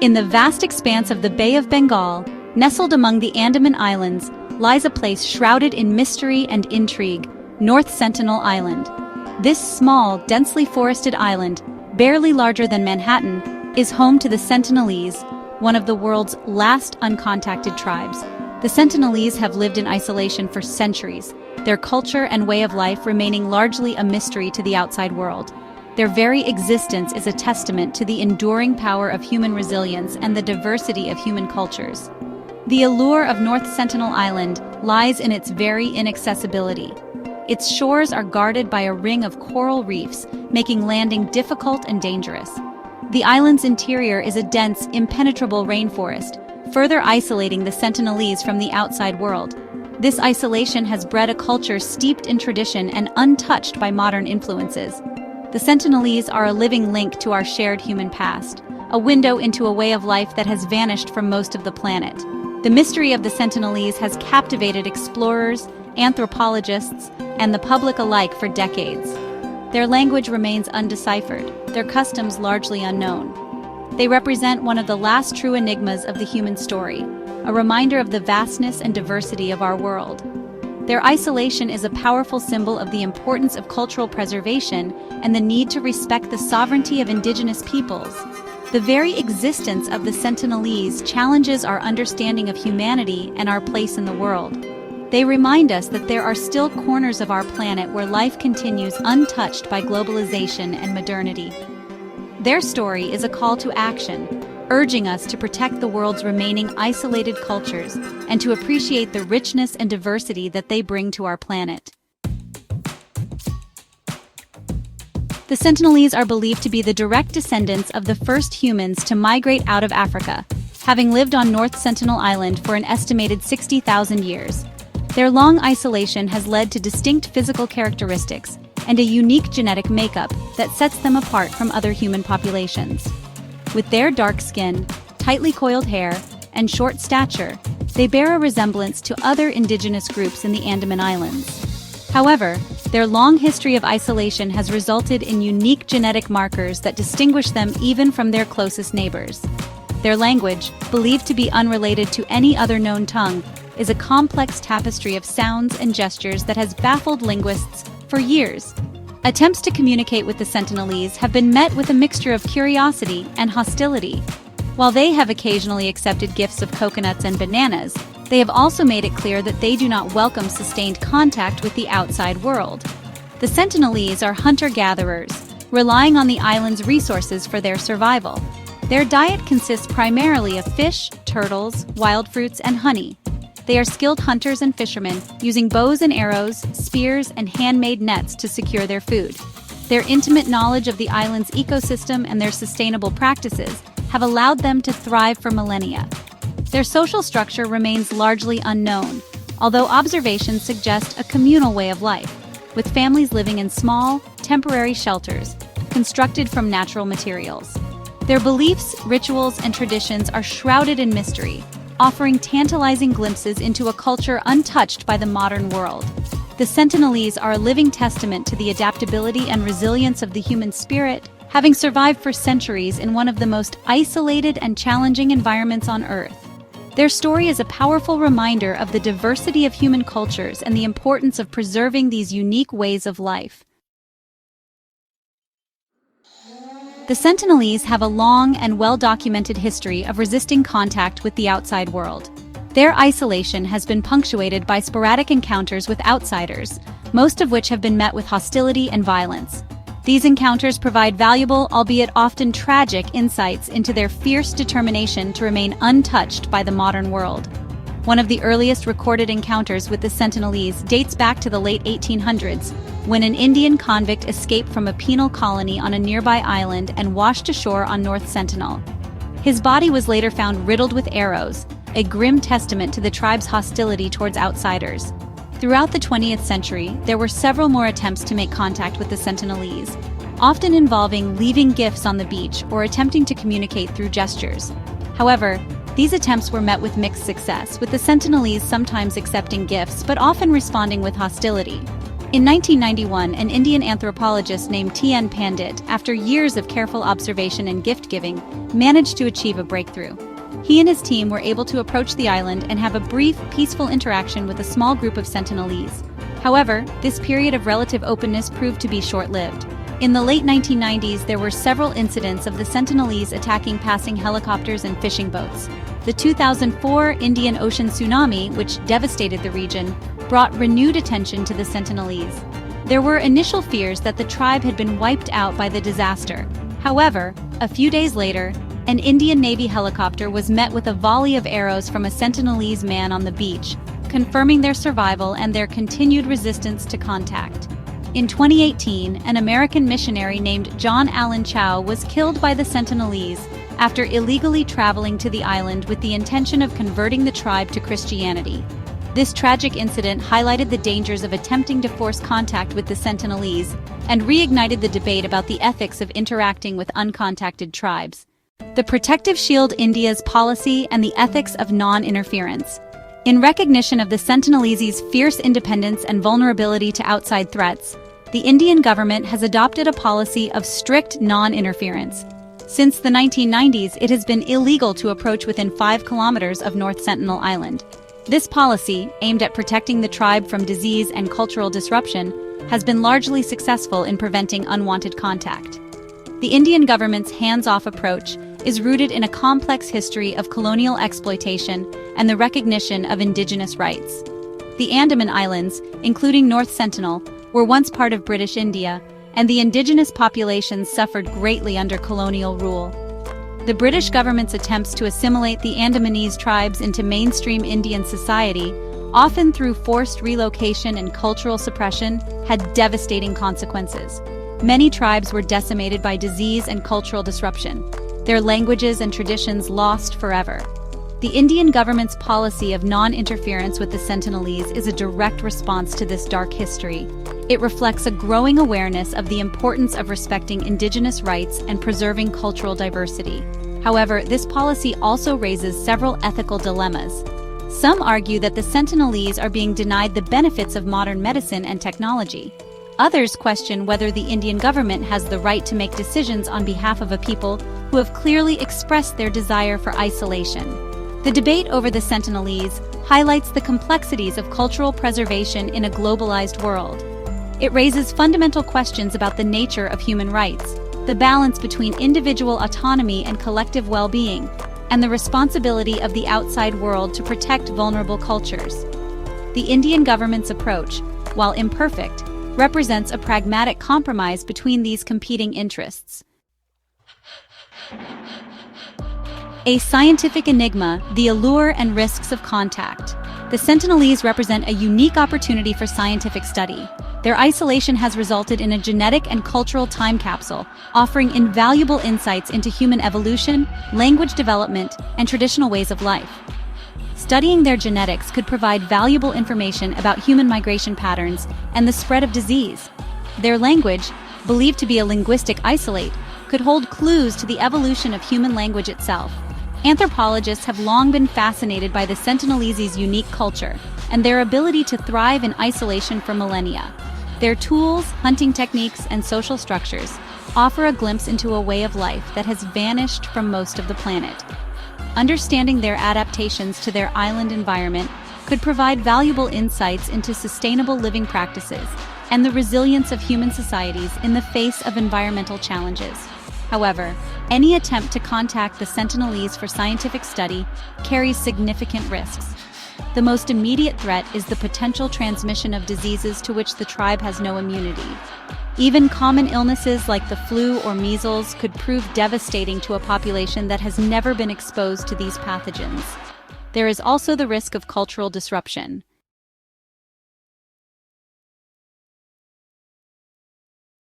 In the vast expanse of the Bay of Bengal, nestled among the Andaman Islands, lies a place shrouded in mystery and intrigue, North Sentinel Island. This small, densely forested island, barely larger than Manhattan, is home to the Sentinelese, one of the world's last uncontacted tribes. The Sentinelese have lived in isolation for centuries, their culture and way of life remaining largely a mystery to the outside world. Their very existence is a testament to the enduring power of human resilience and the diversity of human cultures. The allure of North Sentinel Island lies in its very inaccessibility. Its shores are guarded by a ring of coral reefs, making landing difficult and dangerous. The island's interior is a dense, impenetrable rainforest, further isolating the Sentinelese from the outside world. This isolation has bred a culture steeped in tradition and untouched by modern influences. The Sentinelese are a living link to our shared human past, a window into a way of life that has vanished from most of the planet. The mystery of the Sentinelese has captivated explorers, anthropologists, and the public alike for decades. Their language remains undeciphered, their customs largely unknown. They represent one of the last true enigmas of the human story, a reminder of the vastness and diversity of our world. Their isolation is a powerful symbol of the importance of cultural preservation and the need to respect the sovereignty of indigenous peoples. The very existence of the Sentinelese challenges our understanding of humanity and our place in the world. They remind us that there are still corners of our planet where life continues untouched by globalization and modernity. Their story is a call to action, urging us to protect the world's remaining isolated cultures and to appreciate the richness and diversity that they bring to our planet. The Sentinelese are believed to be the direct descendants of the first humans to migrate out of Africa, having lived on North Sentinel Island for an estimated 60,000 years. Their long isolation has led to distinct physical characteristics and a unique genetic makeup that sets them apart from other human populations. With their dark skin, tightly coiled hair, and short stature, they bear a resemblance to other indigenous groups in the Andaman Islands. However, their long history of isolation has resulted in unique genetic markers that distinguish them even from their closest neighbors. Their language, believed to be unrelated to any other known tongue, is a complex tapestry of sounds and gestures that has baffled linguists for years. Attempts to communicate with the Sentinelese have been met with a mixture of curiosity and hostility. While they have occasionally accepted gifts of coconuts and bananas, they have also made it clear that they do not welcome sustained contact with the outside world. The Sentinelese are hunter-gatherers, relying on the island's resources for their survival. Their diet consists primarily of fish, turtles, wild fruits, and honey. They are skilled hunters and fishermen, using bows and arrows, spears, and handmade nets to secure their food. Their intimate knowledge of the island's ecosystem and their sustainable practices have allowed them to thrive for millennia. Their social structure remains largely unknown, although observations suggest a communal way of life, with families living in small, temporary shelters, constructed from natural materials. Their beliefs, rituals, and traditions are shrouded in mystery, offering tantalizing glimpses into a culture untouched by the modern world. The Sentinelese are a living testament to the adaptability and resilience of the human spirit, having survived for centuries in one of the most isolated and challenging environments on Earth. Their story is a powerful reminder of the diversity of human cultures and the importance of preserving these unique ways of life. The Sentinelese have a long and well-documented history of resisting contact with the outside world. Their isolation has been punctuated by sporadic encounters with outsiders, most of which have been met with hostility and violence. These encounters provide valuable, albeit often tragic, insights into their fierce determination to remain untouched by the modern world. One of the earliest recorded encounters with the Sentinelese dates back to the late 1800s, when an Indian convict escaped from a penal colony on a nearby island and washed ashore on North Sentinel. His body was later found riddled with arrows, a grim testament to the tribe's hostility towards outsiders. Throughout the 20th century, there were several more attempts to make contact with the Sentinelese, often involving leaving gifts on the beach or attempting to communicate through gestures. However, these attempts were met with mixed success, with the Sentinelese sometimes accepting gifts but often responding with hostility. In 1991, an Indian anthropologist named T.N. Pandit, after years of careful observation and gift-giving, managed to achieve a breakthrough. He and his team were able to approach the island and have a brief, peaceful interaction with a small group of Sentinelese. However, this period of relative openness proved to be short-lived. In the late 1990s, there were several incidents of the Sentinelese attacking passing helicopters and fishing boats. The 2004 Indian Ocean tsunami, which devastated the region, brought renewed attention to the Sentinelese. There were initial fears that the tribe had been wiped out by the disaster. However, a few days later, an Indian Navy helicopter was met with a volley of arrows from a Sentinelese man on the beach, confirming their survival and their continued resistance to contact. In 2018, an American missionary named John Allen Chow was killed by the Sentinelese after illegally traveling to the island with the intention of converting the tribe to Christianity. This tragic incident highlighted the dangers of attempting to force contact with the Sentinelese and reignited the debate about the ethics of interacting with uncontacted tribes. The Protective Shield India's policy and the ethics of non-interference. In recognition of the Sentinelese's fierce independence and vulnerability to outside threats, the Indian government has adopted a policy of strict non-interference. Since the 1990s, it has been illegal to approach within 5 kilometers of North Sentinel Island. This policy, aimed at protecting the tribe from disease and cultural disruption, has been largely successful in preventing unwanted contact. The Indian government's hands-off approach is rooted in a complex history of colonial exploitation and the recognition of indigenous rights. The Andaman Islands, including North Sentinel, were once part of British India, and the indigenous populations suffered greatly under colonial rule. The British government's attempts to assimilate the Andamanese tribes into mainstream Indian society, often through forced relocation and cultural suppression, had devastating consequences. Many tribes were decimated by disease and cultural disruption, their languages and traditions lost forever. The Indian government's policy of non-interference with the Sentinelese is a direct response to this dark history. It reflects a growing awareness of the importance of respecting indigenous rights and preserving cultural diversity. However, this policy also raises several ethical dilemmas. Some argue that the Sentinelese are being denied the benefits of modern medicine and technology. Others question whether the Indian government has the right to make decisions on behalf of a people who have clearly expressed their desire for isolation. The debate over the Sentinelese highlights the complexities of cultural preservation in a globalized world. It raises fundamental questions about the nature of human rights, the balance between individual autonomy and collective well-being, and the responsibility of the outside world to protect vulnerable cultures. The Indian government's approach, while imperfect, represents a pragmatic compromise between these competing interests. A scientific enigma, the allure and risks of contact. The Sentinelese represent a unique opportunity for scientific study. Their isolation has resulted in a genetic and cultural time capsule, offering invaluable insights into human evolution, language development, and traditional ways of life. Studying their genetics could provide valuable information about human migration patterns and the spread of disease. Their language, believed to be a linguistic isolate, could hold clues to the evolution of human language itself. Anthropologists have long been fascinated by the Sentinelese's unique culture and their ability to thrive in isolation for millennia. Their tools, hunting techniques, and social structures offer a glimpse into a way of life that has vanished from most of the planet. Understanding their adaptations to their island environment could provide valuable insights into sustainable living practices and the resilience of human societies in the face of environmental challenges. However, any attempt to contact the Sentinelese for scientific study carries significant risks. The most immediate threat is the potential transmission of diseases to which the tribe has no immunity. Even common illnesses like the flu or measles could prove devastating to a population that has never been exposed to these pathogens. There is also the risk of cultural disruption.